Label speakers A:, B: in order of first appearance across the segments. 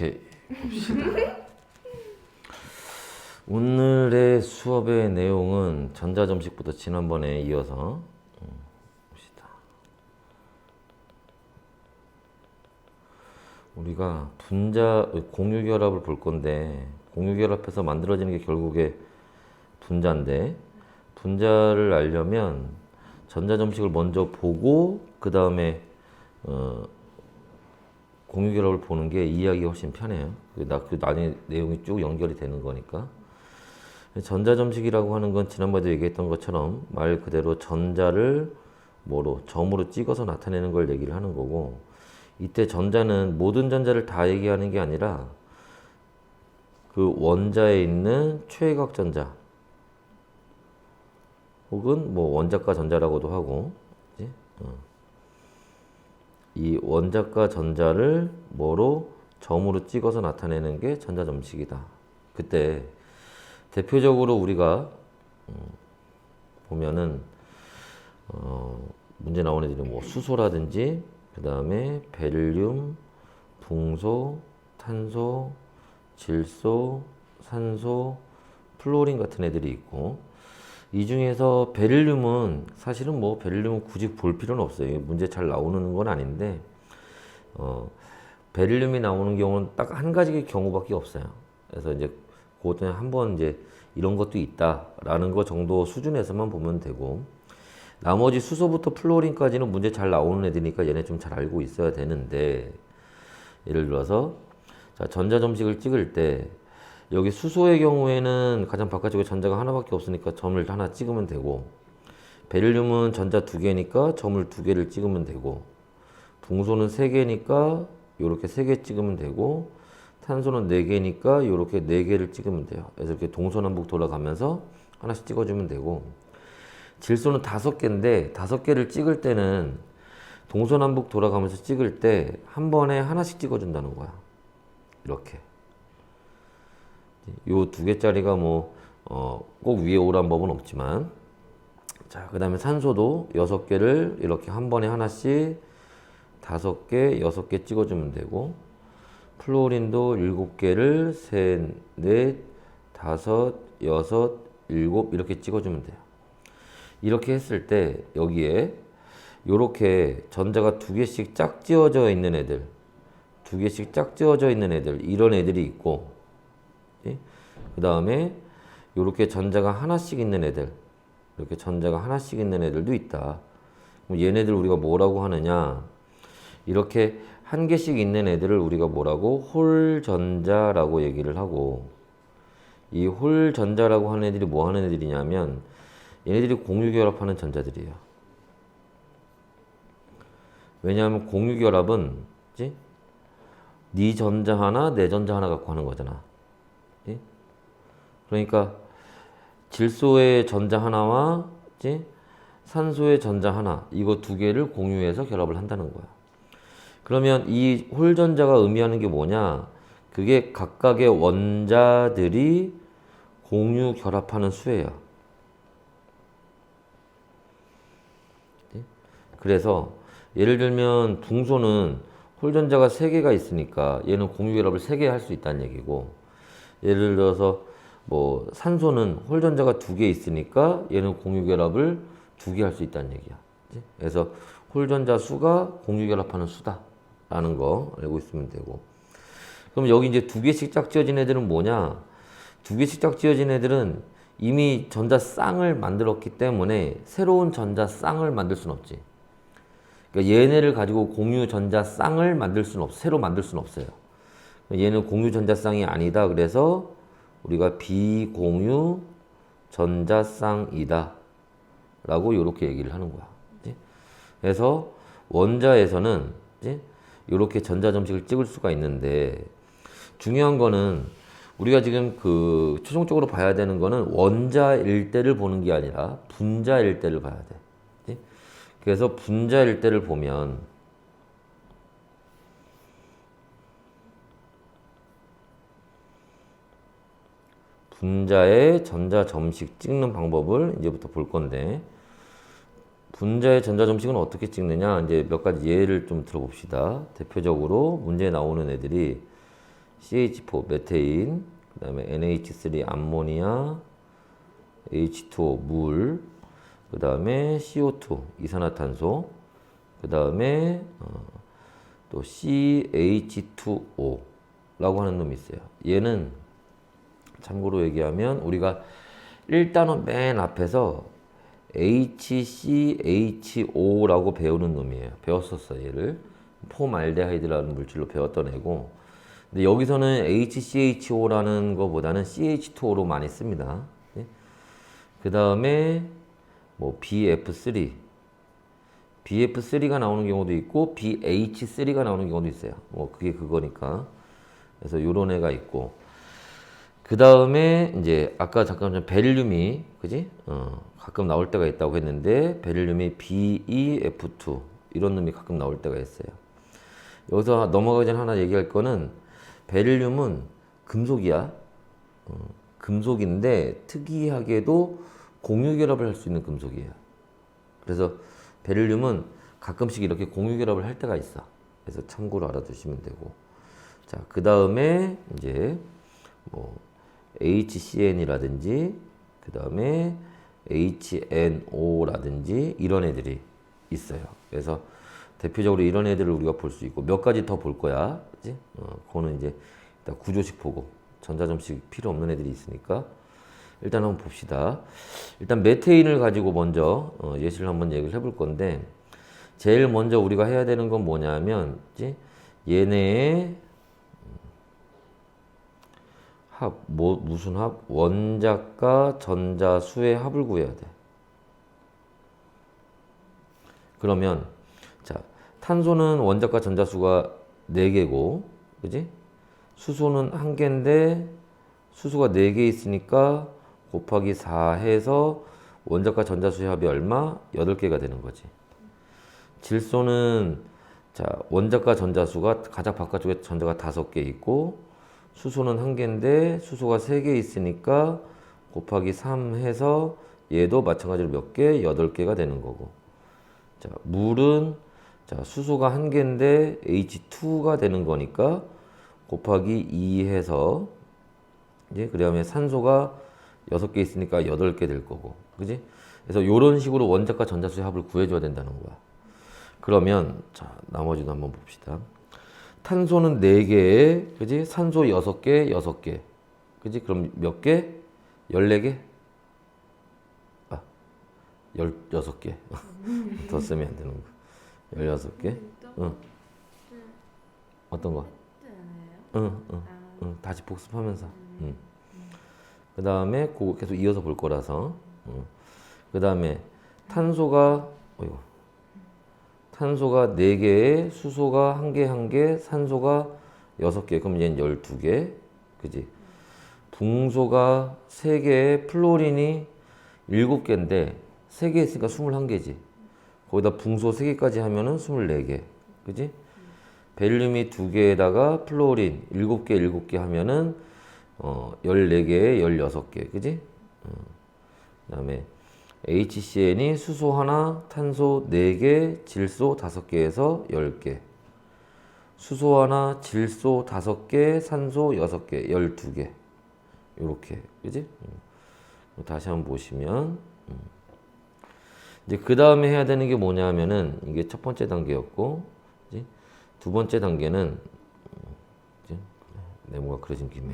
A: 오케이, 봅시다. 오늘의 수업의 내용은 전자점식부터 지난번에 이어서 봅시다. 우리가 공유결합을 볼 건데, 공유결합해서 만들어지는 게 결국에 분자인데, 분자를 알려면 전자점식을 먼저 보고 그 다음에 공유결합을 보는 게 이해하기가 훨씬 편해요. 그 나중에 내용이 쭉 연결이 되는 거니까. 전자점식이라고 하는 건 지난번에도 얘기했던 것처럼 말 그대로 전자를 점으로 찍어서 나타내는 걸 얘기를 하는 거고, 이때 전자는 모든 전자를 다 얘기하는 게 아니라 그 원자에 있는 최외각 전자 혹은 원자과 전자라고도 하고, 그치? 이 원자과 전자를 점으로 찍어서 나타내는 게 전자점식이다. 그때 대표적으로 우리가 보면은 문제 나온 애들이 수소라든지 그 다음에 베릴륨, 붕소, 탄소, 질소, 산소, 플로린 같은 애들이 있고, 이 중에서 베릴륨은 사실은 베릴륨은 굳이 볼 필요는 없어요. 문제 잘 나오는 건 아닌데, 베릴륨이 나오는 경우는 딱 한 가지 경우밖에 없어요. 그래서 이제 그것도 한번 이제 이런 것도 있다라는 거 정도 수준에서만 보면 되고, 나머지 수소부터 플로린까지는 문제 잘 나오는 애들이니까 얘네 좀 잘 알고 있어야 되는데, 예를 들어서 자, 전자점식을 찍을 때 여기 수소의 경우에는 가장 바깥쪽에 전자가 하나밖에 없으니까 점을 하나 찍으면 되고, 베릴륨은 전자 두 개니까 점을 두 개를 찍으면 되고, 붕소는 세 개니까 요렇게 세 개 찍으면 되고, 탄소는 네 개니까 요렇게 네 개를 찍으면 돼요. 그래서 이렇게 동서남북 돌아가면서 하나씩 찍어주면 되고, 질소는 다섯 개인데 다섯 개를 찍을 때는 동서남북 돌아가면서 찍을 때 한 번에 하나씩 찍어준다는 거야. 이렇게. 요 두 개짜리가 꼭 위에 오란 법은 없지만, 자, 그 다음에 산소도 6개를 이렇게 한 번에 하나씩 5개, 6개 찍어주면 되고, 플로린도 7개를 셋, 넷, 다섯, 여섯, 일곱 이렇게 찍어주면 돼요. 이렇게 했을 때 여기에 요렇게 전자가 두 개씩 짝지어져 있는 애들, 두 개씩 짝지어져 있는 애들, 이런 애들이 있고, 그 다음에 요렇게 전자가 하나씩 있는 애들, 이렇게 전자가 하나씩 있는 애들도 있다. 그럼 얘네들 우리가 뭐라고 하느냐? 이렇게 한 개씩 있는 애들을 우리가 뭐라고? 홀전자라고 얘기를 하고, 이 홀전자라고 하는 애들이 뭐 하는 애들이냐면 얘네들이 공유결합하는 전자들이에요. 왜냐하면 공유결합은 네 전자 하나, 내 전자 하나 갖고 하는 거잖아. 그러니까 질소의 전자 하나와 산소의 전자 하나, 이거 두 개를 공유해서 결합을 한다는 거야. 그러면 이 홀전자가 의미하는 게 뭐냐? 그게 각각의 원자들이 공유 결합하는 수예요. 그래서 예를 들면 붕소는 홀전자가 3개가 있으니까 얘는 공유 결합을 3개 할 수 있다는 얘기고, 예를 들어서 산소는 홀전자가 2개 있으니까 얘는 공유 결합을 2개 할 수 있다는 얘기야. 그래서 홀전자 수가 공유 결합하는 수다라는 거 알고 있으면 되고, 그럼 여기 이제 2개씩 짝지어진 애들은 뭐냐? 2개씩 짝지어진 애들은 이미 전자 쌍을 만들었기 때문에 새로운 전자 쌍을 만들 수는 없지. 그러니까 얘네를 가지고 공유 전자 쌍을 만들 수는 없어. 새로 만들 수는 없어요. 얘는 공유 전자 쌍이 아니다. 그래서 우리가 비공유 전자 쌍이다 라고 이렇게 얘기를 하는 거야. 그래서 원자에서는 이렇게 전자점식을 찍을 수가 있는데, 중요한 거는 우리가 지금 최종적으로 봐야 되는 거는 원자일 때를 보는 게 아니라 분자일 때를 봐야 돼. 그래서 분자일 때를 보면 분자의 전자점식 찍는 방법을 이제부터 볼 건데, 분자의 전자점식은 어떻게 찍느냐, 이제 몇 가지 예를 좀 들어봅시다. 대표적으로 문제에 나오는 애들이 CH4 메테인, 그 다음에 NH3 암모니아, H2O 물, 그 다음에 CO2 이산화탄소, 그 다음에 또 CH2O 라고 하는 놈이 있어요. 얘는 참고로 얘기하면 우리가 1단원 맨 앞에서 HCHO라고 배우는 놈이에요. 배웠었어 얘를. 폼알데하이드라는 물질로 배웠던 애고, 근데 여기서는 HCHO라는 거보다는 CH2O로 많이 씁니다. 그 다음에 뭐 BF3가 나오는 경우도 있고 BH3가 나오는 경우도 있어요. 뭐 그게 그거니까. 그래서 요런 애가 있고, 그 다음에 이제 아까 잠깐 전 베릴륨이 그지? 가끔 나올 때가 있다고 했는데 베릴륨이 BeF2 이런 놈이 가끔 나올 때가 있어요. 여기서 넘어가기 전에 하나 얘기할 거는 베릴륨은 금속이야. 금속인데 특이하게도 공유결합을 할 수 있는 금속이에요. 그래서 베릴륨은 가끔씩 이렇게 공유결합을 할 때가 있어. 그래서 참고로 알아두시면 되고. 자, 그 다음에 이제 뭐 HCn이라든지 그 다음에 HNO라든지 이런 애들이 있어요. 그래서 대표적으로 이런 애들을 우리가 볼 수 있고 몇 가지 더 볼 거야. 그치? 그거는 이제 일단 구조식 보고 전자점식 필요 없는 애들이 있으니까 일단 한번 봅시다. 일단 메테인을 가지고 먼저 예시를 한번 얘기를 해볼 건데, 제일 먼저 우리가 해야 되는 건 뭐냐면 그치? 얘네의 합, 무슨 합? 원자과 전자수의 합을 구해야 돼. 그러면 자, 탄소는 원자과 전자수가 4개고, 그지? 수소는 1개인데 수소가 4개 있으니까 곱하기 4 해서 원자과 전자수의 합이 얼마? 8개가 되는 거지. 질소는 자, 원자과 전자수가 가장 바깥쪽에 전자가 5개 있고 수소는 1개인데 수소가 3개 있으니까 곱하기 3 해서 얘도 마찬가지로 몇 개? 8개가 되는 거고. 자, 물은 자, 수소가 1개인데 H2가 되는 거니까 곱하기 2 해서 이제 그다음에 산소가 6개 있으니까 8개 될 거고. 그지? 그래서 이런 식으로 원자과 전자수의 합을 구해 줘야 된다는 거야. 그러면 자, 나머지도 한번 봅시다. 탄소는 4개에, 그지? 산소 6개, 6개. 그지? 그럼 몇 개? 14개? 아, 16개. 더 쓰면 안 되는 거. 16개? 응. 어떤 거? 응. 다시 복습하면서. 응. 그 다음에 그거 계속 이어서 볼 거라서. 그 다음에 탄소가, 탄소가 4개에 수소가 1개, 산소가 6개. 그럼 얘는 12개. 그지? 붕소가 3개에 플로린이 7개인데 3개 있으니까 21개지. 거기다 붕소 3개까지 하면은 24개. 그지? 벨륨이 2개에다가 플로린 7개 하면은 14개에 16개. 그지? 그 다음에 HCn이 수소 하나, 탄소 4개, 질소 5개에서 10개. 수소 하나, 질소 5개, 산소 6개, 12개. 요렇게. 그지? 다시 한번 보시면. 이제 그 다음에 해야 되는 게 뭐냐면은 이게 첫 번째 단계였고, 그지? 두 번째 단계는, 그지? 네모가 그려진 김에.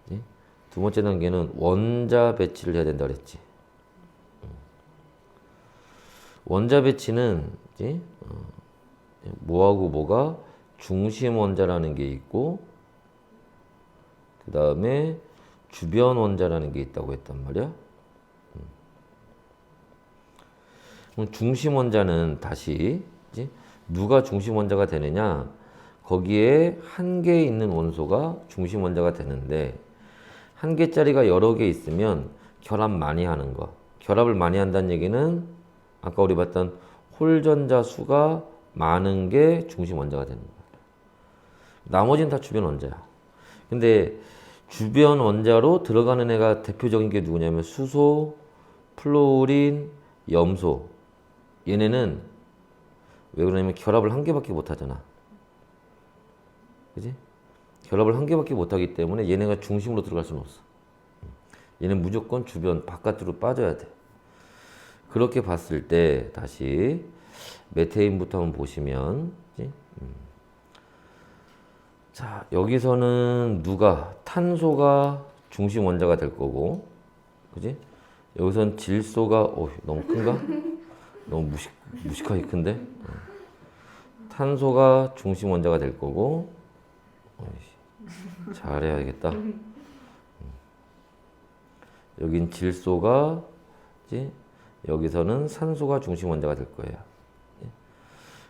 A: 그지? 두 번째 단계는 원자 배치를 해야 된다 그랬지. 원자 배치는 이제 뭐하고 뭐가 중심 원자라는 게 있고 그 다음에 주변 원자라는 게 있다고 했단 말이야. 그럼 중심 원자는 다시 이제 누가 중심 원자가 되느냐? 거기에 한 개 있는 원소가 중심 원자가 되는데 한 개짜리가 여러 개 있으면 결합 많이 하는 거. 결합을 많이 한다는 얘기는 아까 우리 봤던 홀전자 수가 많은 게 중심 원자가 되는 거야. 나머지는 다 주변 원자야. 근데 주변 원자로 들어가는 애가 대표적인 게 누구냐면 수소, 플로린, 염소. 얘네는 왜 그러냐면 결합을 한 개밖에 못 하잖아. 그지? 결합을 한 개밖에 못하기 때문에 얘네가 중심으로 들어갈 수는 없어. 얘는 무조건 주변 바깥으로 빠져야 돼. 그렇게 봤을 때 다시 메테인부터 한번 보시면, 그치? 자, 여기서는 누가 탄소가 중심 원자가 될 거고, 그지? 여기선 질소가 너무 큰가? 너무 무식하게 큰데? 탄소가 중심 원자가 될 거고, 잘해야겠다. 여긴 질소가, 그치? 여기서는 산소가 중심 원자가 될 거예요.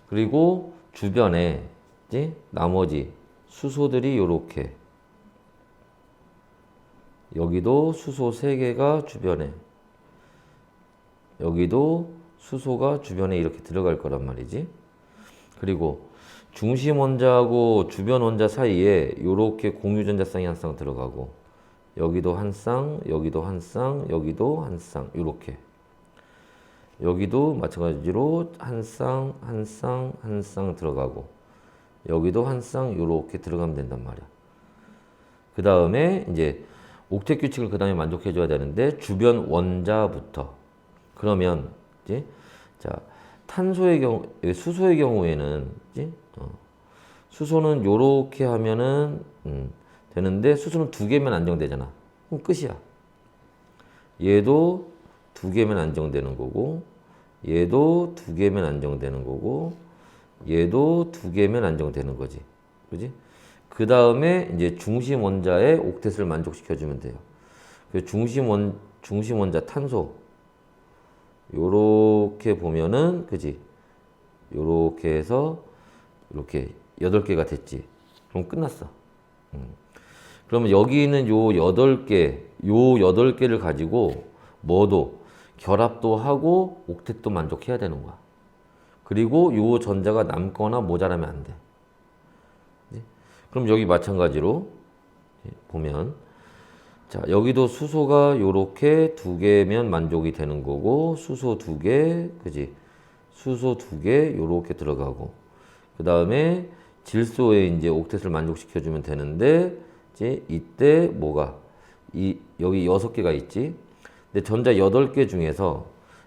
A: 그리고 주변에, 그치? 나머지 수소들이 요렇게, 여기도 수소 3개가 주변에, 여기도 수소가 주변에 이렇게 들어갈 거란 말이지. 그리고 중심 원자하고 주변 원자 사이에 이렇게 공유 전자쌍이 한 쌍 들어가고, 여기도 한 쌍, 여기도 한 쌍, 여기도 한 쌍, 이렇게. 여기도 마찬가지로 한 쌍, 한 쌍, 한 쌍 들어가고, 여기도 한 쌍 이렇게 들어가면 된단 말이야. 그 다음에 이제 옥텟 규칙을 그 다음에 만족해 줘야 되는데, 주변 원자부터. 그러면 이제 자, 탄소의 경우, 수소의 경우에는 이제 수소는 요렇게 하면은 되는데, 수소는 2개면 안정되잖아. 그럼 끝이야. 얘도 2개면 안정되는 거고, 얘도 2개면 안정되는 거고, 얘도 2개면 안정되는 거지. 그지? 그 다음에 이제 중심 원자의 옥텟을 만족시켜주면 돼요. 그 중심 원자 탄소. 요렇게 보면은, 그지? 요렇게 해서, 이렇게 8개가 됐지. 그럼 끝났어. 그러면 여기 있는 요 8개를 가지고, 뭐도, 결합도 하고, 옥텟도 만족해야 되는 거야. 그리고 요 전자가 남거나 모자라면 안 돼. 그럼 여기 마찬가지로, 보면, 자, 여기도 수소가 요렇게 2개면 만족이 되는 거고, 수소 2개, 그지? 수소 2개 요렇게 들어가고, 그 다음에 질소에 이제 옥텟을 만족시켜주면 되는데, 이제 이때 뭐가? 여기 6개가 있지? 근데 전자 8개 중에서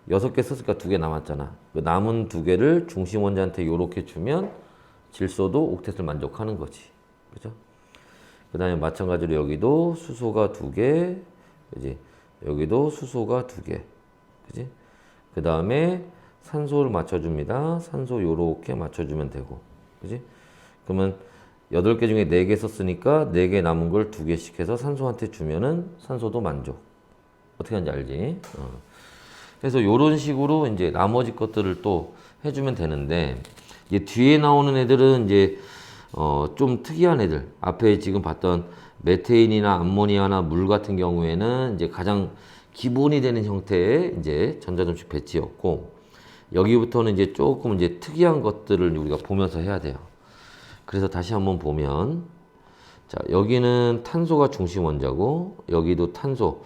A: 6개 썼으니까 2개 남았잖아. 그 남은 2개를 중심 원자한테 요렇게 주면 질소도 옥텟을 만족하는 거지. 그죠? 그 다음에 마찬가지로 여기도 수소가 2개, 그지? 여기도 수소가 2개, 그지? 그 다음에 산소를 맞춰줍니다. 산소 요렇게 맞춰주면 되고, 그지? 그러면 8개 중에 4개 썼으니까 4개 남은 걸 2개씩 해서 산소한테 주면은 산소도 만족. 어떻게 하는지 알지? 그래서 요런 식으로 이제 나머지 것들을 또 해주면 되는데, 이제 뒤에 나오는 애들은 이제 좀 특이한 애들. 앞에 지금 봤던 메테인이나 암모니아나 물 같은 경우에는 이제 가장 기본이 되는 형태의 이제 전자점식 배치였고, 여기부터는 이제 조금 이제 특이한 것들을 우리가 보면서 해야 돼요. 그래서 다시 한번 보면, 자, 여기는 탄소가 중심 원자고, 여기도 탄소.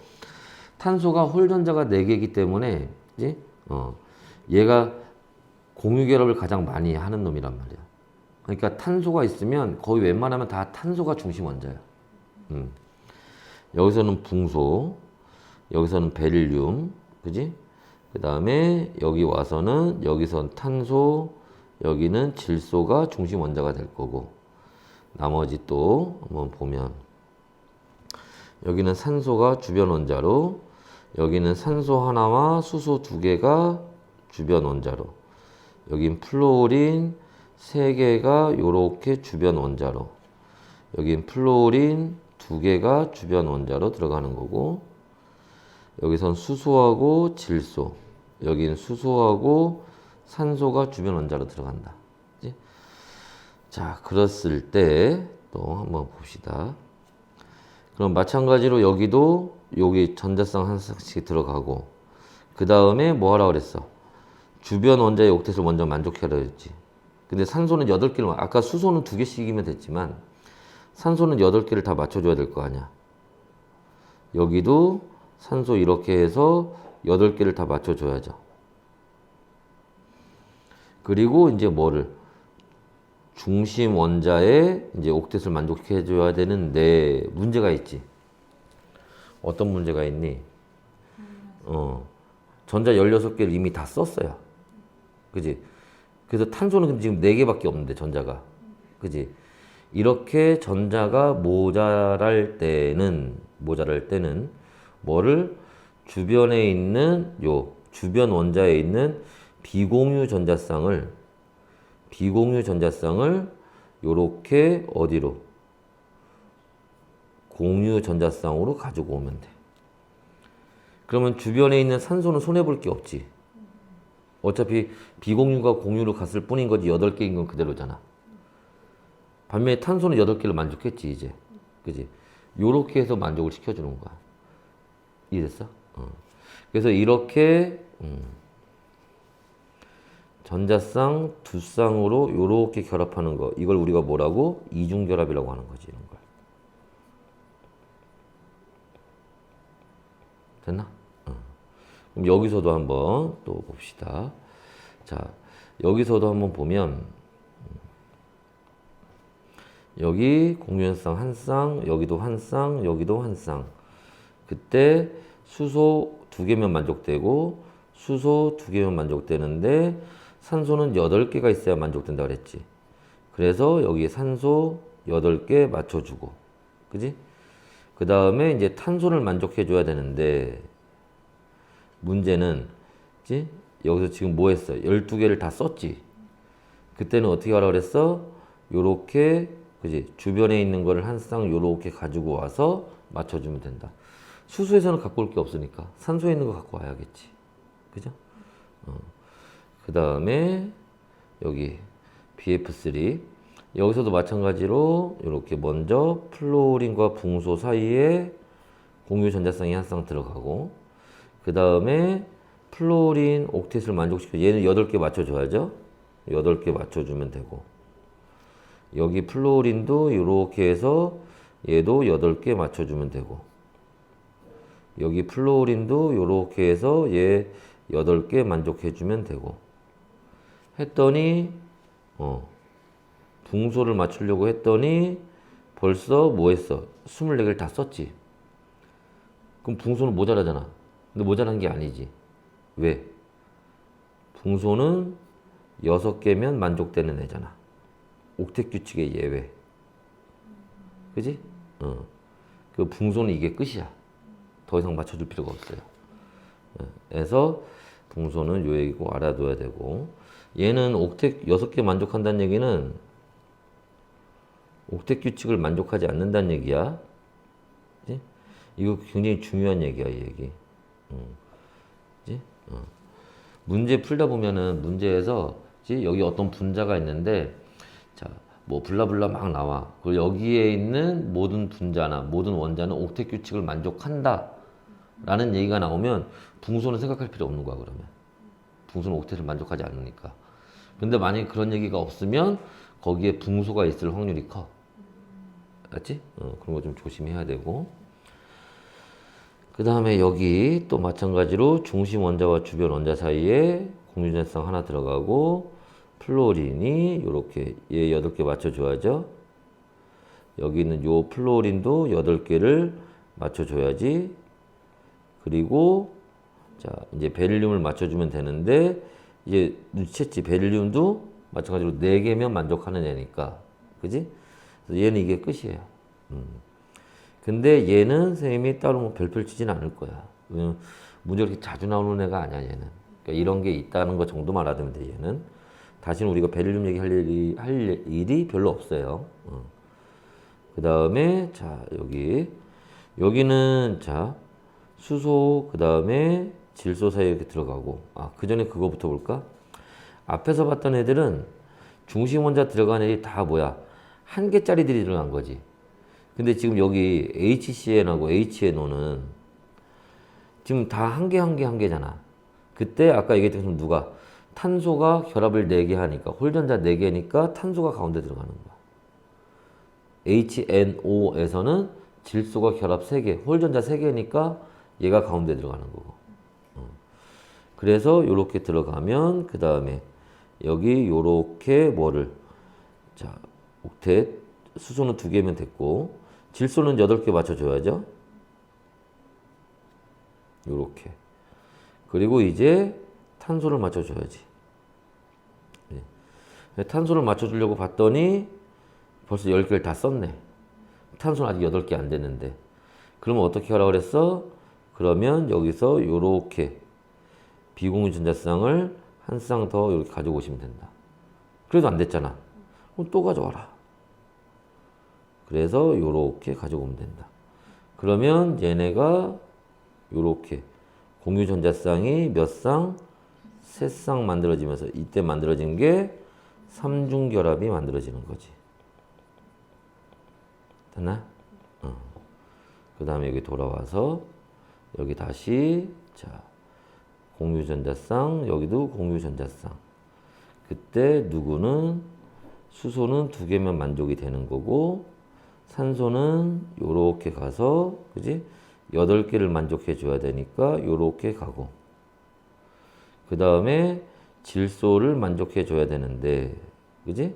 A: 탄소가 홀 전자가 4개이기 때문에, 그지? 얘가 공유 결합을 가장 많이 하는 놈이란 말이야. 그러니까 탄소가 있으면 거의 웬만하면 다 탄소가 중심 원자야. 여기서는 붕소, 여기서는 베릴륨, 그지? 그 다음에 여기 와서는 여기선 탄소, 여기는 질소가 중심 원자가 될 거고, 나머지 또 한번 보면 여기는 산소가 주변 원자로, 여기는 산소 하나와 수소 2개가 주변 원자로, 여긴 플로린 3개가 요렇게 주변 원자로, 여긴 플로린 2개가 주변 원자로 들어가는 거고, 여기선 수소하고 질소, 여긴 수소하고 산소가 주변 원자로 들어간다. 그치? 자, 그랬을 때 또 한번 봅시다. 그럼 마찬가지로 여기도 여기 전자쌍 한 쌍씩 들어가고, 그 다음에 뭐 하라 그랬어? 주변 원자의 옥텟을 먼저 만족해라 그랬지. 근데 산소는 8개를, 아까 수소는 2개씩이면 됐지만 산소는 8개를 다 맞춰줘야 될 거 아니야. 여기도 산소 이렇게 해서 8개를 다 맞춰줘야죠. 그리고 이제 뭐를? 중심 원자의 이제 옥텟을 만족해 줘야 되는데 문제가 있지. 어떤 문제가 있니? 전자 16개를 이미 다 썼어요. 그지? 그래서 탄소는 지금 4개밖에 없는데 전자가. 그지? 이렇게 전자가 모자랄 때는 뭐를 주변에 있는 주변 원자에 있는 비공유 전자쌍을 요렇게 어디로? 공유 전자쌍으로 가지고 오면 돼. 그러면 주변에 있는 산소는 손해볼 게 없지. 어차피 비공유가 공유로 갔을 뿐인 거지 8개인 건 그대로잖아. 반면에 탄소는 8개를 만족했지 이제. 그지? 요렇게 해서 만족을 시켜주는 거야. 이해됐어? 그래서 이렇게 전자쌍 두 쌍으로 요렇게 결합하는 거. 이걸 우리가 뭐라고? 이중결합이라고 하는 거지. 이런 걸. 됐나? 그럼 여기서도 한번 또 봅시다. 자, 여기서도 한번 보면 여기 공유연쌍 한 쌍, 여기도 한 쌍, 여기도 한 쌍. 그때 수소 2개면 만족되고 수소 2개면 만족되는데 산소는 8개가 있어야 만족된다 그랬지. 그래서 여기 산소 8개 맞춰주고. 그지? 그 다음에 이제 탄소를 만족해 줘야 되는데 문제는 그치? 여기서 지금 뭐 했어? 12개를 다 썼지. 그때는 어떻게 하라 그랬어? 요렇게 그지? 주변에 있는 거를 한 쌍 요렇게 가지고 와서 맞춰주면 된다. 수소에서는 갖고 올 게 없으니까 산소에 있는 거 갖고 와야겠지. 그죠? 그 다음에 여기 BF3 여기서도 마찬가지로 이렇게 먼저 플로린과 붕소 사이에 공유 전자쌍이 한 쌍 들어가고 그 다음에 플로린 옥텟을 만족시켜 얘는 8개 맞춰줘야죠. 8개 맞춰주면 되고 여기 플로린도 이렇게 해서 얘도 8개 맞춰주면 되고 여기 플로린도 이렇게 해서 얘 8개 만족해주면 되고 했더니 붕소를 맞추려고 했더니 벌써 뭐 했어? 24개를 다 썼지. 그럼 붕소는 모자라잖아. 근데 모자란 게 아니지. 왜? 붕소는 6개면 만족되는 애잖아. 옥텟 규칙의 예외. 그지? 그 붕소는 이게 끝이야. 더 이상 맞춰줄 필요가 없어요. 그래서 붕소는 요 얘기고 알아둬야 되고 얘는 옥텟 6개 만족한다는 얘기는 옥텟 규칙을 만족하지 않는다는 얘기야. 그치? 이거 굉장히 중요한 얘기야, 이 얘기. 그치? 문제 풀다 보면은 문제에서 그치? 여기 어떤 분자가 있는데 자, 뭐 블라블라 막 나와. 그리고 여기에 있는 모든 분자나 모든 원자는 옥텟 규칙을 만족한다. 라는 얘기가 나오면 붕소는 생각할 필요 없는 거야, 그러면. 붕소는 옥텟을 만족하지 않으니까. 근데 만약에 그런 얘기가 없으면 거기에 붕소가 있을 확률이 커. 알았지? 그런 거 좀 조심해야 되고. 그 다음에 여기 또 마찬가지로 중심 원자와 주변 원자 사이에 공유전자쌍 하나 들어가고 플로린이 이렇게 얘 8개 맞춰줘야죠. 여기 있는 요 플로린도 8개를 맞춰줘야지. 그리고 자 이제 베릴륨을 맞춰주면 되는데 이제 눈치챘지. 베릴륨도 마찬가지로 4개면 만족하는 애니까. 그지? 그래서 얘는 이게 끝이에요. 근데 얘는 선생님이 따로 뭐 별표 치진 않을 거야. 왜냐면 문제 그렇게 자주 나오는 애가 아니야, 얘는. 그러니까 이런 게 있다는 거 정도만 알아두면 돼, 얘는. 다시는 우리가 베릴륨 얘기할 일이 별로 없어요. 그 다음에, 자, 여기는, 자, 수소, 그 다음에 질소 사이에 이렇게 들어가고. 그 전에 그거부터 볼까? 앞에서 봤던 애들은 중심 원자 들어간 애들이 다 뭐야? 1개짜리들이 들어간 거지. 근데 지금 여기 HCn하고 HNO는 지금 다 한 개잖아. 그때 아까 얘기했던 것처럼 누가? 탄소가 결합을 4개 하니까, 홀전자 4개니까 탄소가 가운데 들어가는 거야. HNO에서는 질소가 결합 3개, 홀전자 3개니까 얘가 가운데 들어가는 거고. 그래서 요렇게 들어가면 그 다음에 여기 요렇게 뭐를 자, 옥텟. 수소는 2개면 됐고, 질소는 8개 맞춰줘야죠. 요렇게. 그리고 이제 탄소를 맞춰줘야지. 네. 탄소를 맞춰주려고 봤더니 벌써 10개를 다 썼네. 탄소는 아직 8개 안 됐는데. 그러면 어떻게 하라고 그랬어? 그러면 여기서 요렇게 비공유 전자쌍을 한 쌍 더 이렇게 가져오시면 된다. 그래도 안 됐잖아. 그럼 또 가져와라. 그래서 요렇게 가져오면 된다. 그러면 얘네가 요렇게 공유 전자쌍이 몇 쌍? 3쌍 만들어지면서 이때 만들어진 게 삼중결합이 만들어지는 거지. 됐나? 그 다음에 여기 돌아와서 여기 다시 자 공유 전자쌍, 여기도 공유 전자쌍. 그때 누구는 수소는 2개면 만족이 되는 거고, 산소는 요렇게 가서, 그지? 8개를 만족해 줘야 되니까 요렇게 가고, 그 다음에 질소를 만족해 줘야 되는데, 그지?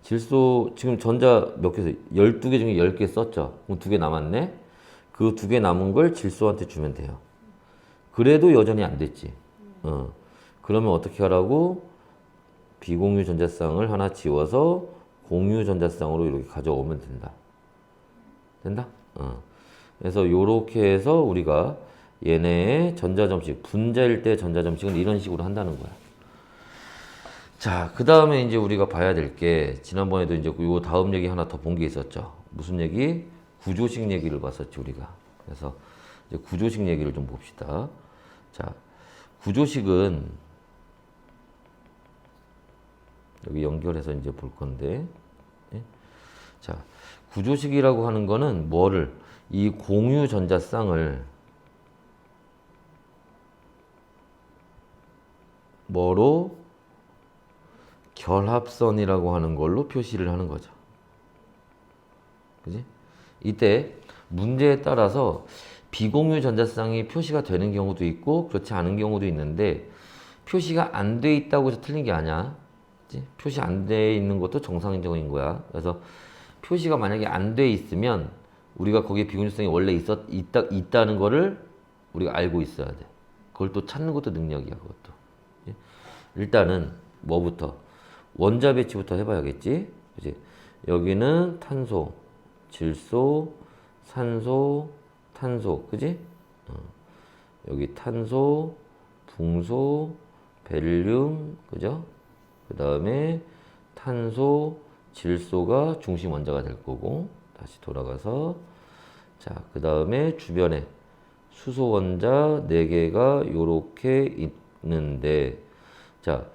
A: 질소 지금 전자 몇 개 써? 12개 중에 10개 썼죠. 그럼 2개 남았네. 그 2개 남은 걸 질소한테 주면 돼요. 그래도 여전히 안 됐지. 그러면 어떻게 하라고? 비공유 전자쌍을 하나 지워서 공유 전자쌍으로 이렇게 가져오면 된다. 된다? 그래서 요렇게 해서 우리가 얘네의 전자점식, 분자일 때 전자점식은 이런 식으로 한다는 거야. 자, 그 다음에 이제 우리가 봐야 될 게, 지난번에도 이제 요 다음 얘기 하나 더 본 게 있었죠. 무슨 얘기? 구조식 얘기를 봤었지, 우리가. 그래서 이제 구조식 얘기를 좀 봅시다. 자, 구조식은 여기 연결해서 이제 볼 건데, 예? 자, 구조식이라고 하는 거는 뭐를, 이 공유 전자쌍을 뭐로? 결합선이라고 하는 걸로 표시를 하는 거죠. 그지? 이때 문제에 따라서 비공유 전자쌍이 표시가 되는 경우도 있고 그렇지 않은 경우도 있는데, 표시가 안 돼 있다고 해서 틀린 게 아니야. 그치? 표시 안 돼 있는 것도 정상적인 거야. 그래서 표시가 만약에 안 돼 있으면 우리가 거기에 비공유성이 원래 있다는 거를 우리가 알고 있어야 돼. 그걸 또 찾는 것도 능력이야, 그것도. 예? 일단은 뭐부터? 원자 배치부터 해봐야겠지. 그치? 여기는 탄소, 질소, 산소, 탄소, 그지? 여기 탄소, 붕소, 벨륨, 그죠? 그 다음에 탄소, 질소가 중심 원자가 될 거고, 다시 돌아가서, 자, 그 다음에 주변에 수소 원자 4개가 요렇게 있는데, 자,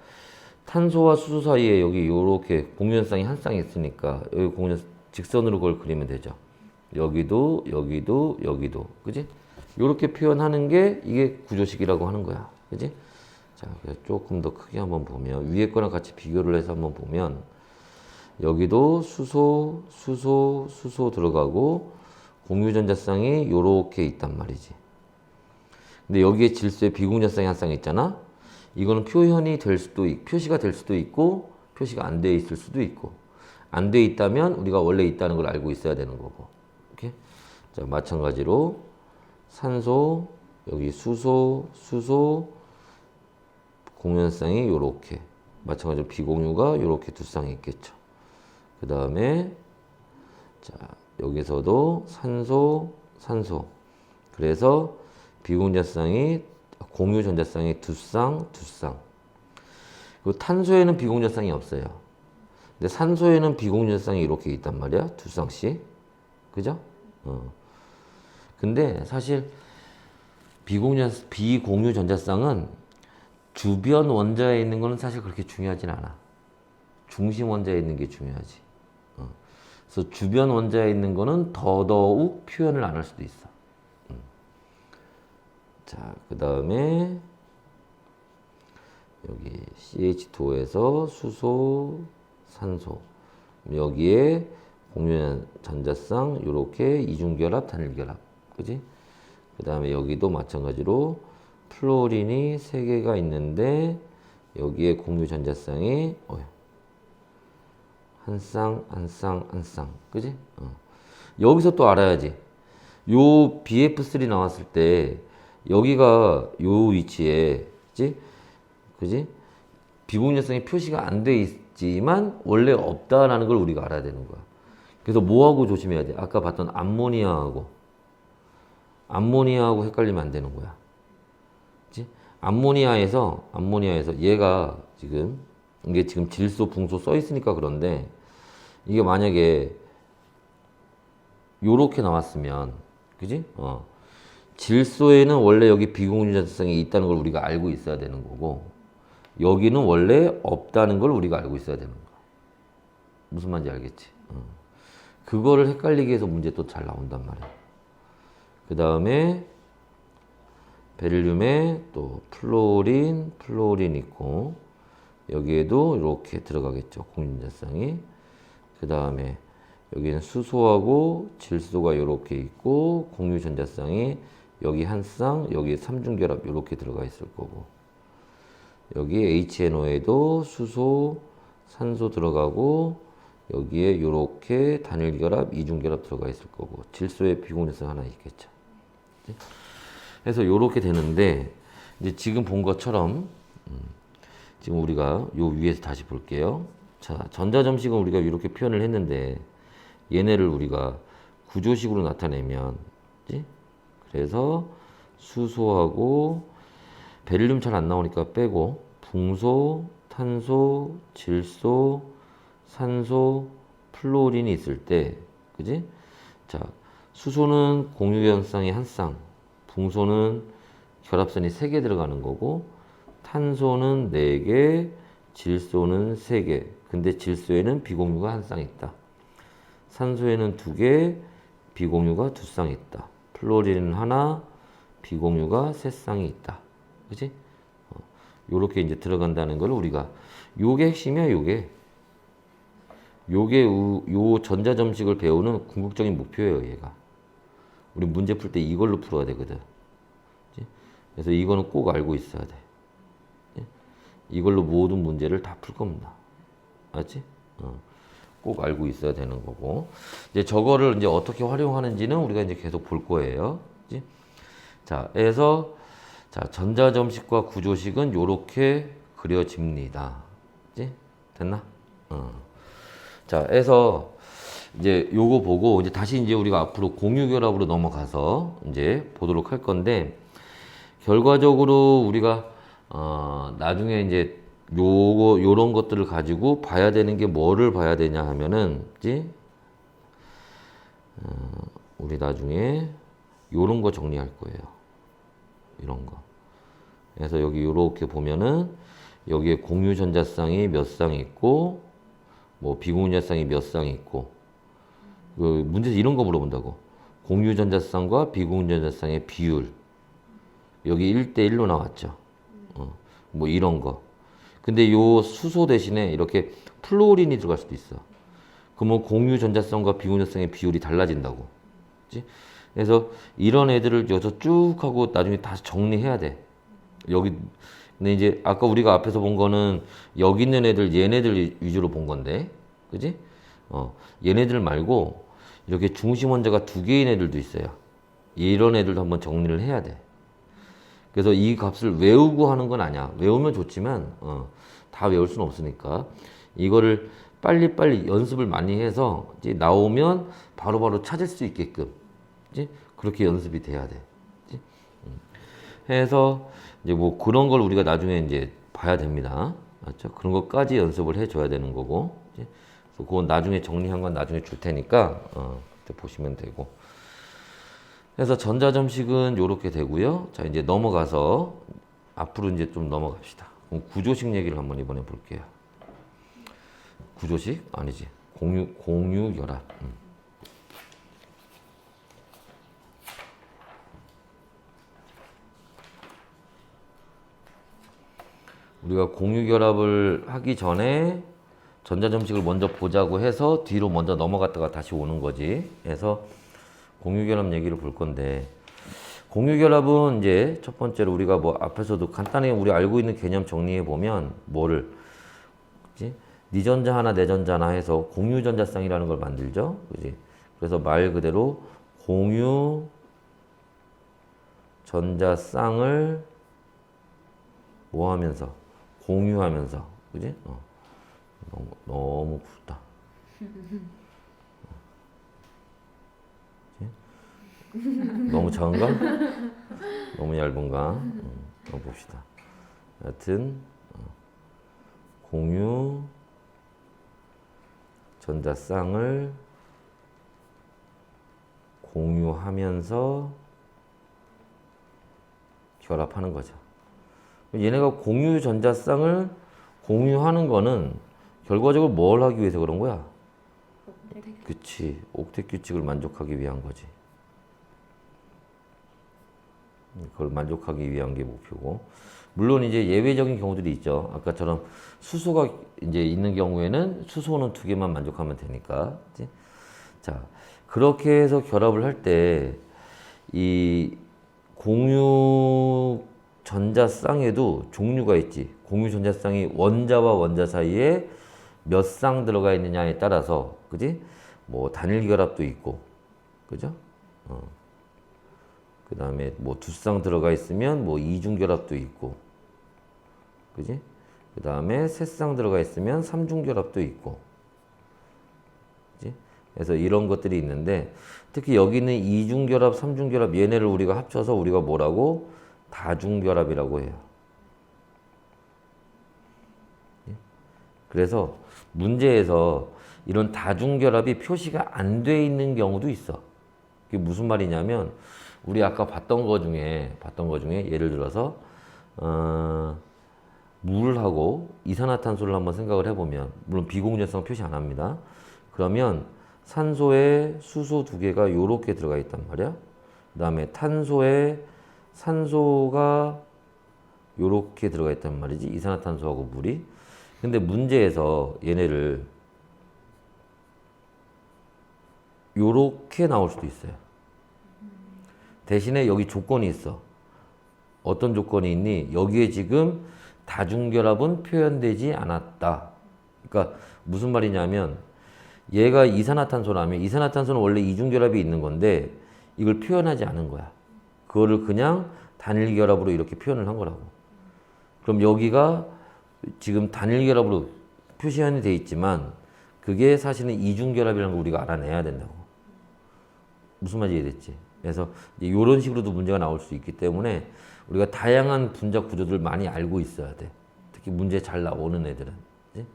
A: 탄소와 수소 사이에 여기 요렇게 공유전쌍이 한 쌍이 있으니까, 여기 공유전 직선으로 그걸 그리면 되죠. 여기도, 여기도, 여기도, 그지? 요렇게 표현하는 게 이게 구조식이라고 하는 거야. 그지? 자, 조금 더 크게 한번 보면, 위에 거랑 같이 비교를 해서 한번 보면, 여기도 수소, 수소, 수소 들어가고, 공유전자쌍이 요렇게 있단 말이지. 근데 여기에 질소에 비공유전쌍이 한 쌍 있잖아? 이거는 표시가 될 수도 있고, 표시가 안 돼 있을 수도 있고, 안 돼 있다면 우리가 원래 있다는 걸 알고 있어야 되는 거고. 오케이? 자, 마찬가지로 산소, 여기 수소, 수소, 공유전쌍이 요렇게. 마찬가지로 비공유가 요렇게 2쌍이 있겠죠. 그 다음에, 자, 여기서도 산소, 산소. 그래서 비공유전자쌍이, 공유전자쌍이 2쌍, 2쌍. 그리고 탄소에는 비공유전자쌍이 없어요. 근데 산소에는 비공유전자쌍이 이렇게 있단 말이야. 2쌍씩. 그죠? 근데 사실 비공유전자쌍은 주변 원자에 있는 거는 사실 그렇게 중요하진 않아. 중심 원자에 있는 게 중요하지. 그래서 주변 원자에 있는 거는 더더욱 표현을 안 할 수도 있어. 자, 그 다음에 여기 CH2에서 수소, 산소. 여기에 공유 전자쌍 요렇게 이중결합, 단일결합. 그지? 그 다음에 여기도 마찬가지로 플로린이 3개가 있는데 여기에 공유 전자쌍이 한 쌍, 한 쌍, 한 쌍. 그지? 여기서 또 알아야지. 요 BF3 나왔을 때 여기가 요 위치에 그지? 그지? 비공유성이 표시가 안 돼 있지만 원래 없다라는 걸 우리가 알아야 되는 거야. 그래서 뭐하고 조심해야 돼? 아까 봤던 암모니아하고 헷갈리면 안 되는 거야. 그치? 암모니아에서 얘가 지금 이게 지금 질소, 붕소 써 있으니까 그런데 이게 만약에 요렇게 나왔으면 그지? 질소에는 원래 여기 비공유전자성이 있다는 걸 우리가 알고 있어야 되는 거고 여기는 원래 없다는 걸 우리가 알고 있어야 되는 거야. 무슨 말인지 알겠지? 그거를 헷갈리게 해서 문제 또 잘 나온단 말이야. 그 다음에 베릴륨에 또 플로린 있고 여기에도 이렇게 들어가겠죠. 공유전자성이. 그 다음에 여기는 수소하고 질소가 이렇게 있고 공유전자성이 여기 한 쌍, 여기 삼중결합 이렇게 들어가 있을 거고 여기 HNO에도 수소, 산소 들어가고 여기에 이렇게 단일결합, 이중결합 들어가 있을 거고 질소에 비공유성 하나 있겠죠. 그래서 이렇게 되는데 이제 지금 본 것처럼 지금 우리가 요 위에서 다시 볼게요. 자, 전자점식은 우리가 이렇게 표현을 했는데 얘네를 우리가 구조식으로 나타내면 그치? 그래서 수소하고 베릴륨 잘 안 나오니까 빼고 붕소, 탄소, 질소, 산소, 플로린이 있을 때 그지? 자, 수소는 공유연성이 한 쌍, 붕소는 결합선이 3개 들어가는 거고 탄소는 4개, 질소는 3개. 근데 질소에는 비공유가 한 쌍 있다. 산소에는 2개, 비공유가 2쌍 있다. 플로린은 하나, 비공유가 3쌍이 있다. 그치? 요렇게 이제 들어간다는 걸 우리가 요게 핵심이야, 요게. 요 전자점식을 배우는 궁극적인 목표예요, 얘가. 우리 문제 풀 때 이걸로 풀어야 되거든. 그치? 그래서 이거는 꼭 알고 있어야 돼. 그치? 이걸로 모든 문제를 다 풀 겁니다. 알지? 꼭 알고 있어야 되는 거고. 이제 저거를 이제 어떻게 활용하는지는 우리가 이제 계속 볼 거예요. 그치? 자, 그래서 자, 전자점식과 구조식은 요렇게 그려집니다. 그치? 됐나? 자, 그래서 이제 요거 보고 이제 다시 이제 우리가 앞으로 공유결합으로 넘어가서 이제 보도록 할 건데 결과적으로 우리가 나중에 이제 요런 것들을 가지고 봐야 되는 게 뭐를 봐야 되냐 하면은 그치? 우리 나중에 요런 거 정리할 거예요. 이런 거. 그래서 여기 요렇게 보면은 여기에 공유전자쌍이 몇 쌍 있고 뭐 비공유전자쌍이 몇 쌍 있고 그 문제에서 이런 거 물어본다고. 공유전자쌍과 비공유전자쌍의 비율. 여기 1대1로 나왔죠. 뭐 이런 거. 근데 요 수소 대신에 이렇게 플로린이 들어갈 수도 있어. 그러면 공유전자성과 비공유전자성의 비율이 달라진다고. 그치? 그래서 이런 애들을 여기서 쭉 하고 나중에 다시 정리해야 돼. 여기 근데 이제 아까 우리가 앞에서 본 거는 여기 있는 애들 얘네들 위주로 본 건데. 그지? 얘네들 말고 이렇게 중심 원자가 2개인 애들도 있어요. 이런 애들도 한번 정리를 해야 돼. 그래서 이 값을 외우고 하는 건 아니야. 외우면 좋지만 다 외울 수는 없으니까 이거를 빨리빨리 연습을 많이 해서 이제 나오면 바로바로 찾을 수 있게끔 이제 그렇게 연습이 돼야 돼. 그치? 해서 이제 뭐 그런 걸 우리가 나중에 이제 봐야 됩니다. 맞죠? 그런 것까지 연습을 해줘야 되는 거고. 그치? 그래서 그건 나중에 정리한 건 나중에 줄 테니까 그때 보시면 되고. 그래서 전자점식은 요렇게 되고요. 자, 이제 넘어가서 앞으로 이제 좀 넘어갑시다. 그럼 구조식 얘기를 한번 이번에 볼게요. 구조식? 아니지. 공유결합. 우리가 공유결합을 하기 전에 전자점식을 먼저 보자고 해서 뒤로 먼저 넘어갔다가 다시 오는 거지. 그래서 공유결합 얘기를 볼 건데 공유결합은 이제 첫 번째로 우리가 뭐 앞에서도 간단하게 우리 알고 있는 개념 정리해 보면 뭐를 그치? 네 전자 하나 내 전자 하나 해서 공유 전자쌍이라는 걸 만들죠. 그지? 그래서 말 그대로 공유 전자쌍을 뭐 하면서 공유하면서 그지? 너무 굵다. 너무 작은가? 너무 얇은가? 한번 봅시다. 하여튼 공유 전자쌍을 공유하면서 결합하는 거죠. 얘네가 공유 전자쌍을 공유하는 거는 결과적으로 뭘 하기 위해서 그런 거야? 그치. 옥텟 규칙을 만족하기 위한 거지. 그걸 만족하기 위한 게 목표고. 물론 이제 예외적인 경우들이 있죠. 아까처럼 수소가 이제 있는 경우에는 수소는 2개만 만족하면 되니까. 그치? 자, 그렇게 해서 결합을 할 때 이 공유 전자쌍에도 종류가 있지. 공유 전자쌍이 원자와 원자 사이에 몇 쌍 들어가 있느냐에 따라서, 그지? 뭐 단일 결합도 있고, 그죠? 그 다음에 뭐 2쌍 들어가 있으면 뭐 이중 결합도 있고, 그지? 그 다음에 3쌍 들어가 있으면 3중 결합도 있고, 그지? 그래서 이런 것들이 있는데, 특히 여기는 이중 결합, 3중 결합 얘네를 우리가 합쳐서 우리가 뭐라고? 다중 결합이라고 해요. 그래서 문제에서 이런 다중 결합이 표시가 안 돼 있는 경우도 있어. 그게 무슨 말이냐면 우리 아까 봤던 거 중에 예를 들어서 물하고 이산화탄소를 한번 생각을 해보면, 물론 비공유성 표시 안 합니다. 그러면 산소에 수소 2개가 요렇게 들어가 있단 말이야. 그 다음에 탄소에 산소가 요렇게 들어가 있단 말이지. 이산화탄소하고 물이. 근데 문제에서 얘네를 요렇게 나올 수도 있어요. 대신에 여기 조건이 있어. 어떤 조건이 있니? 여기에 지금 다중결합은 표현되지 않았다. 그러니까 무슨 말이냐면 얘가 이산화탄소라면 이산화탄소는 원래 이중결합이 있는 건데 이걸 표현하지 않은 거야. 그거를 그냥 단일결합으로 이렇게 표현을 한 거라고. 그럼 여기가 지금 단일결합으로 표시현이 돼 있지만 그게 사실은 이중결합이라는 걸 우리가 알아내야 된다고. 무슨 말인지 이해됐지? 그래서 이런 식으로도 문제가 나올 수 있기 때문에 우리가 다양한 분자 구조들을 많이 알고 있어야 돼. 특히 문제 잘 나오는 애들은. 그치?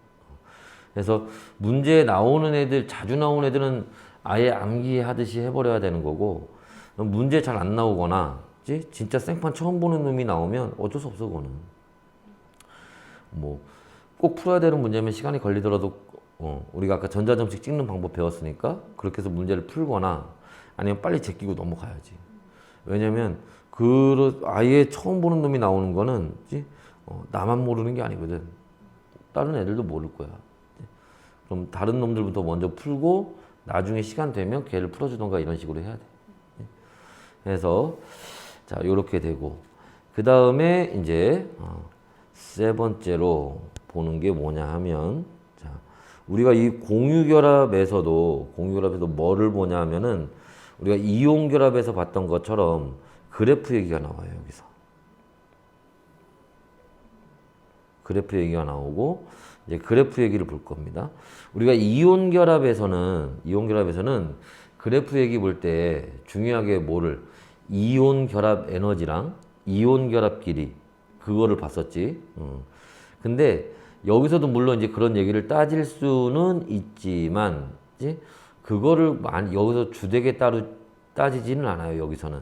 A: 그래서 문제에 나오는 애들, 자주 나오는 애들은 아예 암기하듯이 해버려야 되는 거고, 문제 잘 안 나오거나 그치? 진짜 생판 처음 보는 놈이 나오면 어쩔 수 없어. 그거는 뭐 꼭 풀어야 되는 문제면 시간이 걸리더라도 우리가 아까 전자점식 찍는 방법 배웠으니까 그렇게 해서 문제를 풀거나 아니면 빨리 제끼고 넘어가야지. 왜냐면 아예 처음 보는 놈이 나오는 거는 나만 모르는 게 아니거든. 다른 애들도 모를 거야. 그럼 다른 놈들부터 먼저 풀고 나중에 시간 되면 걔를 풀어주던가 이런 식으로 해야 돼. 그래서 자 요렇게 되고, 그 다음에 이제 세 번째로 보는 게 뭐냐 하면, 자 우리가 이 공유결합에서도 뭐를 보냐 하면은 우리가 이온결합에서 봤던 것처럼 그래프 얘기가 나와요. 여기서 그래프 얘기가 나오고 이제 그래프 얘기를 볼 겁니다. 우리가 이온결합에서는 그래프 얘기 볼 때 중요하게 뭐를 이온결합 에너지랑 이온결합 길이 그거를 봤었지. 근데 여기서도 물론 이제 그런 얘기를 따질 수는 있지만 그거를 여기서 주되게 따로 따지지는 않아요. 여기서는.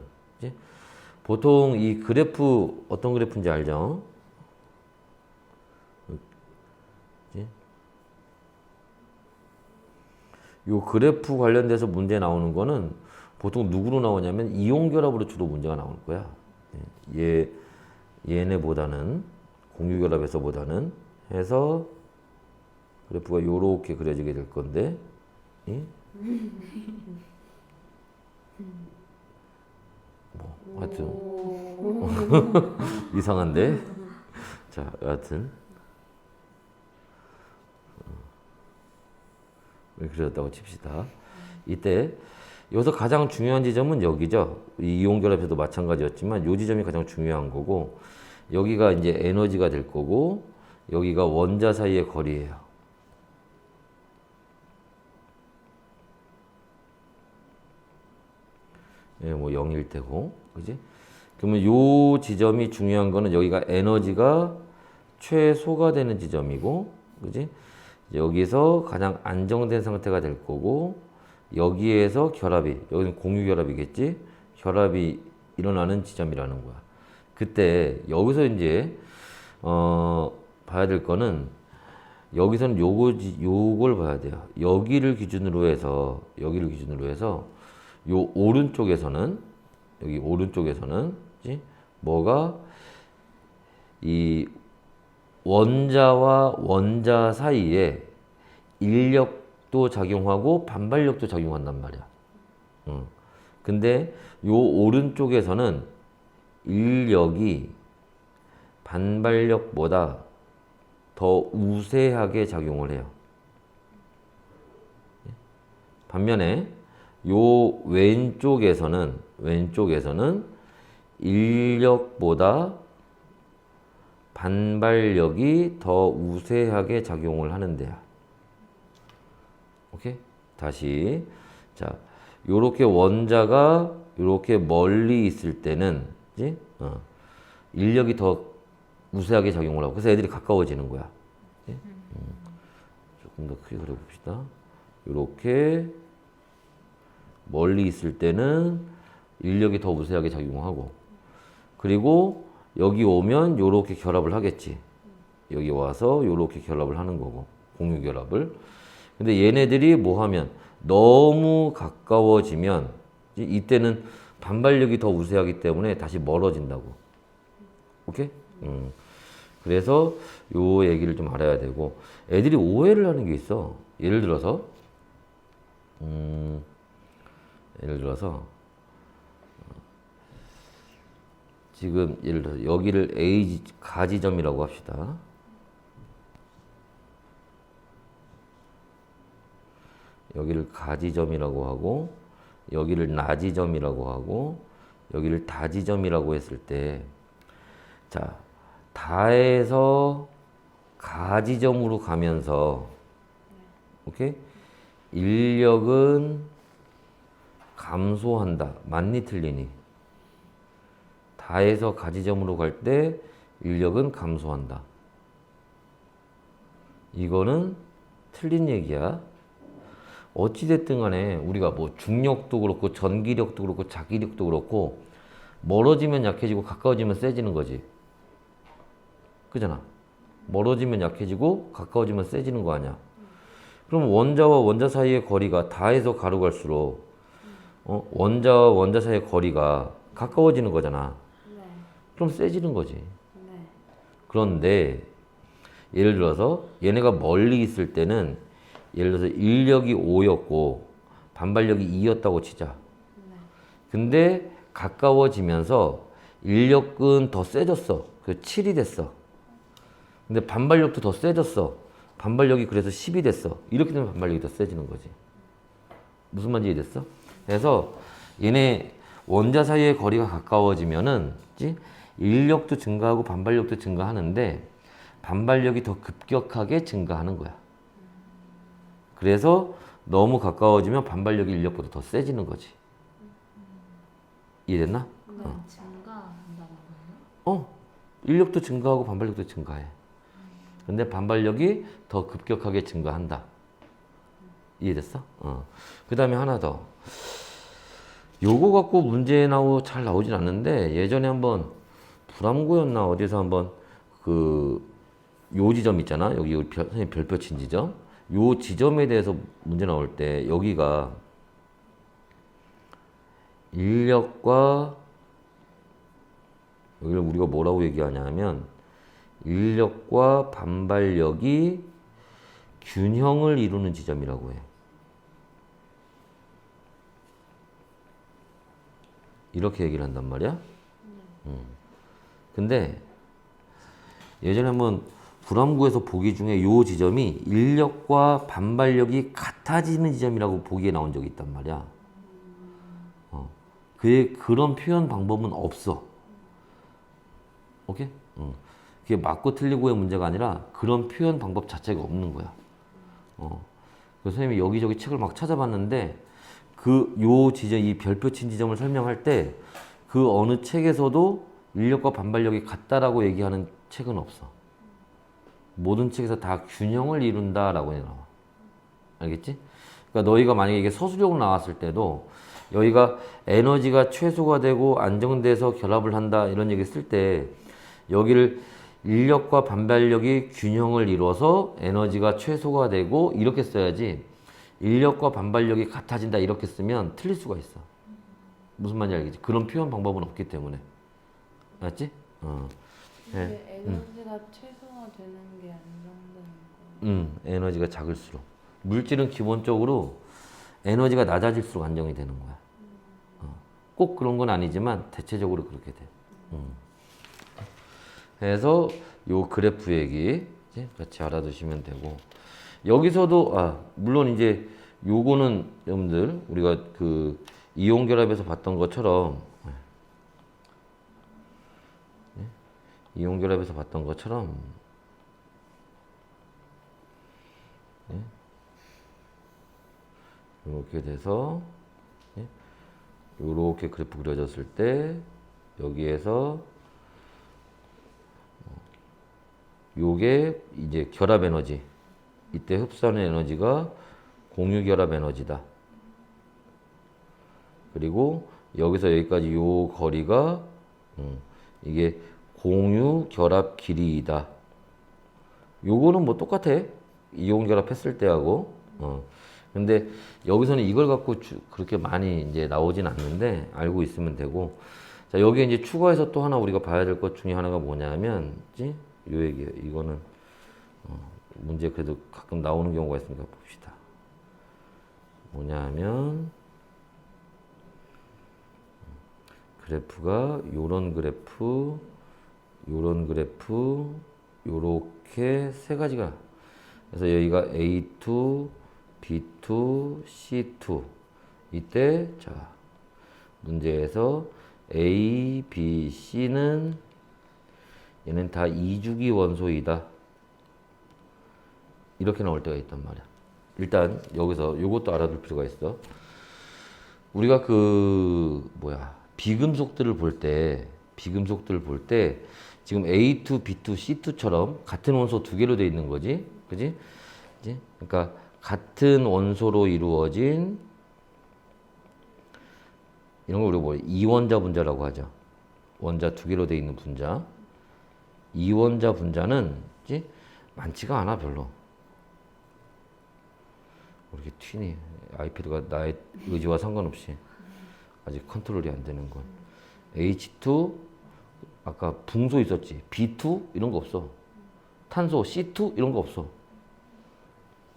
A: 보통 이 그래프 어떤 그래프인지 알죠? 요 그래프 관련돼서 문제 나오는 거는 보통 누구로 나오냐면 이온결합으로 주로 문제가 나올 거야. 얘네보다는 공유결합에서보다는 해서 그래프가 요렇게 그려지게 될 건데 뭐 하여튼 이상한데 자 여하튼 그려졌다고 칩시다. 이때 여기서 가장 중요한 지점은 여기죠. 이 이온결합에도 마찬가지였지만 이 지점이 가장 중요한 거고 여기가 이제 에너지가 될 거고 여기가 원자 사이의 거리예요. 예, 뭐 0일 테고, 그지? 그러면 요 지점이 중요한 거는 여기가 에너지가 최소가 되는 지점이고, 그지? 여기서 가장 안정된 상태가 될 거고, 여기에서 결합이, 여기는 공유 결합이겠지? 결합이 일어나는 지점이라는 거야. 그때 여기서 이제 봐야 될 거는 여기서는 요걸 봐야 돼요. 여기를 기준으로 해서 요 오른쪽에서는 여기 오른쪽에서는 뭐가 이 원자와 원자 사이에 인력도 작용하고 반발력도 작용한단 말이야. 근데 요 오른쪽에서는 인력이 반발력보다 더 우세하게 작용을 해요. 반면에 요 왼쪽에서는 인력보다 반발력이 더 우세하게 작용을 하는데요. 오케이? 다시. 자, 요렇게 원자가 요렇게 멀리 있을 때는, 그치? 인력이 더 우세하게 작용을 하고, 그래서 애들이 가까워지는 거야. 조금 더 크게 그려봅시다. 요렇게 멀리 있을 때는 인력이 더 우세하게 작용하고, 그리고 여기 오면 요렇게 결합을 하겠지. 여기 와서 요렇게 결합을 하는 거고, 공유 결합을. 근데 얘네들이 뭐 하면 너무 가까워지면 이때는 반발력이 더 우세하기 때문에 다시 멀어진다고. 오케이? 그래서 요 얘기를 좀 알아야 되고, 애들이 오해를 하는 게 있어. 예를 들어서 지금 예를 들어서 여기를 A 가지점이라고 합시다. 여기를 가지점이라고 하고 여기를 나지점이라고 하고 여기를 다지점이라고 했을 때, 자, 다에서 가지점으로 가면서, 오케이? 인력은 감소한다. 맞니 틀리니? 다에서 가지점으로 갈 때 인력은 감소한다. 이거는 틀린 얘기야. 어찌됐든 간에 우리가 뭐 중력도 그렇고 전기력도 그렇고 자기력도 그렇고 멀어지면 약해지고 가까워지면 세지는 거지. 그잖아. 멀어지면 약해지고 가까워지면 세지는 거 아니야. 그럼 원자와 원자 사이의 거리가 다에서 가로 갈수록 원자와 원자 사이의 거리가 가까워지는 거잖아.
B: 네.
A: 그럼 세지는 거지.
B: 네.
A: 그런데 예를 들어서 얘네가 멀리 있을 때는 예를 들어서 인력이 5였고 반발력이 2였다고 치자.
B: 네.
A: 근데 가까워지면서 인력은 더 세졌어. 그래서 7이 됐어. 근데 반발력도 더 세졌어. 반발력이 그래서 10이 됐어. 이렇게 되면 반발력이 더 세지는 거지. 무슨 말인지 이해됐어? 그래서 얘네 원자 사이의 거리가 가까워지면은 인력도 증가하고 반발력도 증가하는데 반발력이 더 급격하게 증가하는 거야. 그래서 너무 가까워지면 반발력이 인력보다 더 세지는 거지. 이해됐나?
B: 네. 증가한다는 거예요?
A: 인력도 증가하고 반발력도 증가해. 근데 반발력이 더 급격하게 증가한다. 이해됐어? 그 다음에 하나 더. 요거 갖고 문제 잘 나오진 않는데 예전에 한번 불암고였나 어디서 한번 요 지점 있잖아. 여기 선생님 별표 친 지점. 요 지점에 대해서 문제 나올 때 여기가 인력과 여기를 우리가 뭐라고 얘기하냐면 인력과 반발력이 균형을 이루는 지점이라고 해. 이렇게 얘기를 한단 말이야. 근데 예전에 한번 불암구에서 보기 중에 요 지점이 인력과 반발력이 같아지는 지점이라고 보기에 나온 적이 있단 말이야. 그의 그런 표현 방법은 없어. 오케이? 그게 맞고 틀리고의 문제가 아니라 그런 표현 방법 자체가 없는 거야. 그래서 선생님이 여기저기 책을 막 찾아봤는데 요 지점, 이 별표 친 지점을 설명할 때 그 어느 책에서도 인력과 반발력이 같다라고 얘기하는 책은 없어. 모든 책에서 다 균형을 이룬다라고 나와. 알겠지? 그러니까 너희가 만약에 이게 서술형으로 나왔을 때도 여기가 에너지가 최소가 되고 안정돼서 결합을 한다 이런 얘기 쓸 때 여기를 인력과 반발력이 균형을 이뤄서 에너지가 최소가 되고 이렇게 써야지 인력과 반발력이 같아진다 이렇게 쓰면 틀릴 수가 있어. 무슨 말인지 알겠지? 그런 표현 방법은 없기 때문에. 알았지?
B: 근데 에너지가 최소화 되는 게 안정되는 거.
A: 에너지가 작을수록. 물질은 기본적으로 에너지가 낮아질수록 안정이 되는 거야. 꼭 그런 건 아니지만 대체적으로 그렇게 돼. 그래서 요 그래프 얘기 이제 같이 알아두시면 되고 여기서도 물론 이제 요거는 여러분들 우리가 그 이온 결합에서 봤던 것처럼 이온 결합에서 봤던 것처럼 이렇게 돼서 이렇게 그래프 그려졌을 때 여기에서 요게 이제 결합 에너지 이때 흡수하는 에너지가 공유 결합 에너지다. 그리고 여기서 여기까지 요 거리가 이게 공유 결합 길이이다. 요거는 뭐 똑같아. 이온 결합했을 때하고. 근데 여기서는 이걸 갖고 그렇게 많이 이제 나오진 않는데 알고 있으면 되고. 자, 여기에 이제 추가해서 또 하나 우리가 봐야 될 것 중에 하나가 뭐냐면, 요 얘기예요. 이거는 문제 그래도 가끔 나오는 경우가 있으니까 봅시다. 뭐냐면 그래프가 요런 그래프, 요런 그래프, 요렇게 세 가지가. 그래서 여기가 A2, B2, C2. 이때 자 문제에서 A, B, C는 얘는 다 이주기 원소이다. 이렇게 나올 때가 있단 말이야. 일단 여기서 요것도 알아둘 필요가 있어. 우리가 비금속들을 볼 때 지금 A2, B2, C2처럼 같은 원소 두 개로 돼 있는 거지. 그지? 그러니까 같은 원소로 이루어진 이런 걸 우리가 뭐 이원자 분자라고 하죠. 원자 두 개로 돼 있는 분자. 이원자 분자는 많지가 않아 별로. 이렇게 튀니 아이패드가 나의 의지와 상관없이 아직 컨트롤이 안 되는 건. H2 아까 붕소 있었지. B2 이런 거 없어. 탄소 C2 이런 거 없어.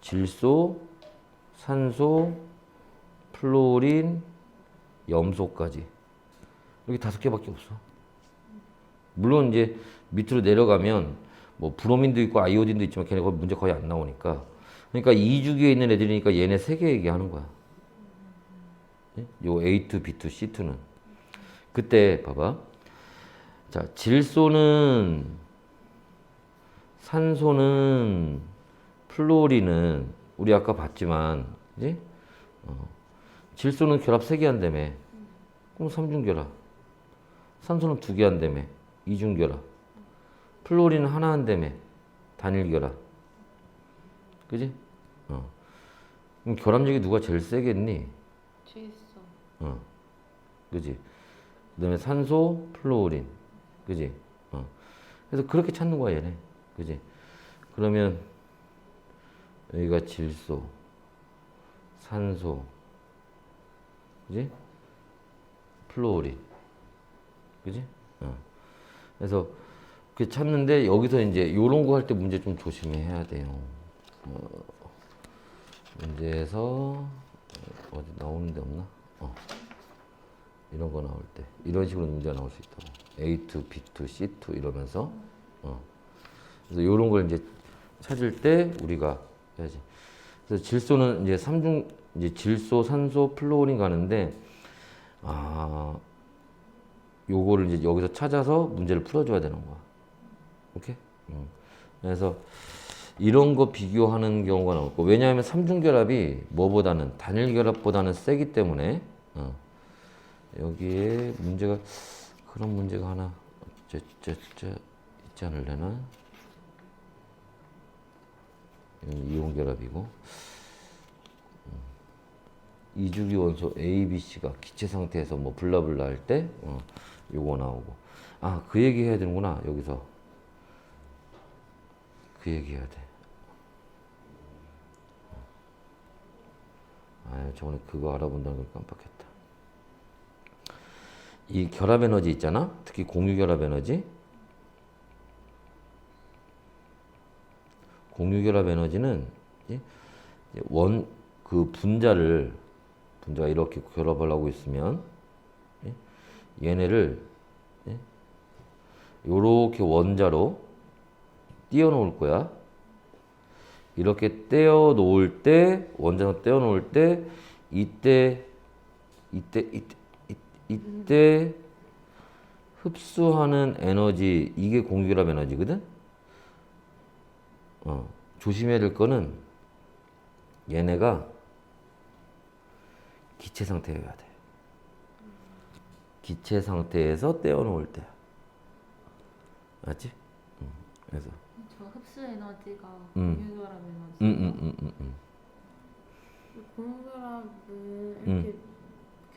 A: 질소, 산소, 플로린, 염소까지 이렇게 5개밖에 없어. 물론 이제 밑으로 내려가면 뭐 브로민도 있고 아이오딘도 있지만 걔네가 문제 거의 안 나오니까. 그러니까 이주기에 있는 애들이니까 얘네 3개 얘기하는 거야. 요 A2, B2, C2는. 그때 봐봐. 자, 질소는, 산소는, 플로린은 우리 아까 봤지만, 그지? 질소는 결합 3개 한다며. 그럼 3중 결합. 산소는 2개 한다며. 2중 결합. 플로린은 하나 한다며. 단일 결합. 그지? 그럼 결합력이 누가 제일 세겠니?
B: 질소.
A: 그지? 그 다음에 산소, 플로린. 그지? 그래서 그렇게 찾는 거야, 얘네. 그지? 그러면, 여기가 질소, 산소, 그지? 플로린. 그지? 그래서, 그 찾는데, 여기서 이제, 요런 거 할 때 문제 좀 조심해야 돼요. 문제에서, 어디 나오는 데 없나? 이런 거 나올 때 이런 식으로 문제가 나올 수 있다고. A2, B2, C2 이러면서 그래서 이런 걸 이제 찾을 때 우리가 해야지. 그래서 질소는 이제 이제 질소, 산소, 플루오린 가는데 요거를 이제 여기서 찾아서 문제를 풀어줘야 되는 거야. 오케이? 그래서 이런 거 비교하는 경우가 나오고, 왜냐하면 삼중결합이 뭐보다는 단일결합보다는 세기 때문에 여기에 문제가, 그런 문제가 하나 있지 않을래나? 이건 이온결합이고, 이주기 원소 A, B, C가 기체 상태에서 뭐 블라블라 할 때 요거 나오고, 그 얘기 해야 되는구나. 여기서 그 얘기 해야 돼. 저번에 그거 알아본다는 걸 깜빡했다. 이 결합 에너지 있잖아. 특히 공유 결합 에너지. 공유 결합 에너지는 그 분자가 이렇게 결합을 하고 있으면 얘네를 요렇게 원자로 띄워 놓을 거야. 이렇게 떼어 놓을 때, 원자로 떼어 놓을 때, 이때 흡수하는 에너지, 이게 공유결합 에너지거든? 조심해야 될 거는 얘네가 기체 상태여야 돼. 기체 상태에서 떼어 놓을 때야. 알지? 그래서
B: 저 흡수 에너지가 공유결합 에너지. 공유결합은 이렇게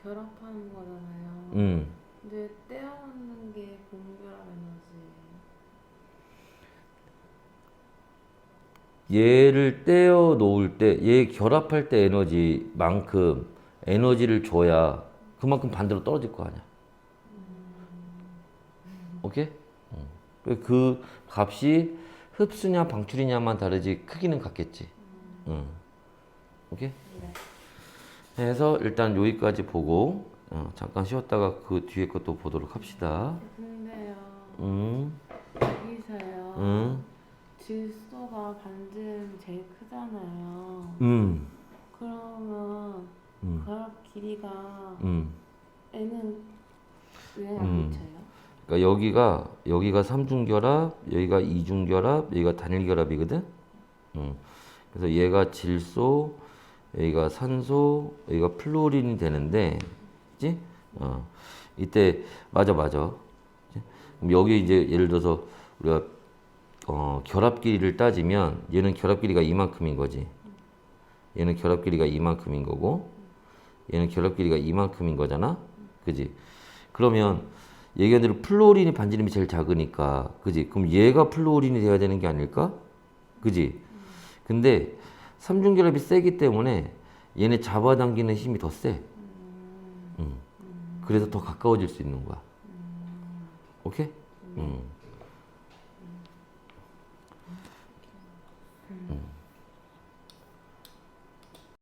B: 결합하는 거잖아요. 근데 떼어놓는 게 공유결합 에너지.
A: 얘를 떼어 놓을 때, 얘 결합할 때 에너지만큼 에너지를 줘야 그만큼 반대로 떨어질 거 아니야. 오케이? 그 값이 흡수냐 방출이냐만 다르지 크기는 같겠지. 오케이?
B: 네.
A: 해서 일단 여기까지 보고 잠깐 쉬었다가 그 뒤에 것도 보도록 합시다.
B: 근데요.
A: 음,
B: 여기서요. 질소가 반지름 제일 크잖아요. 그러면 결합 길이가 N은 왜 안 붙여요?
A: 그러니까 여기가 삼중결합, 여기가 이중결합, 여기가 단일결합이거든. 그래서 얘가 질소, 여기가 산소, 여기가 플루오린이 되는데, 그지? 이때 맞아. 그럼 여기 이제 예를 들어서 우리가 결합 길이를 따지면 얘는 결합 길이가 이만큼인 거지. 얘는 결합 길이가 이만큼인 거고, 얘는 결합 길이가 이만큼인 거잖아. 그지? 그러면 얘네들 플루오린이 반지름이 제일 작으니까, 그지? 그럼 얘가 플루오린이 돼야 되는 게 아닐까? 그지? 근데 삼중결합이 세기 때문에 얘네 잡아당기는 힘이 더 세. 그래서 더 가까워질 수 있는 거야. 오케이?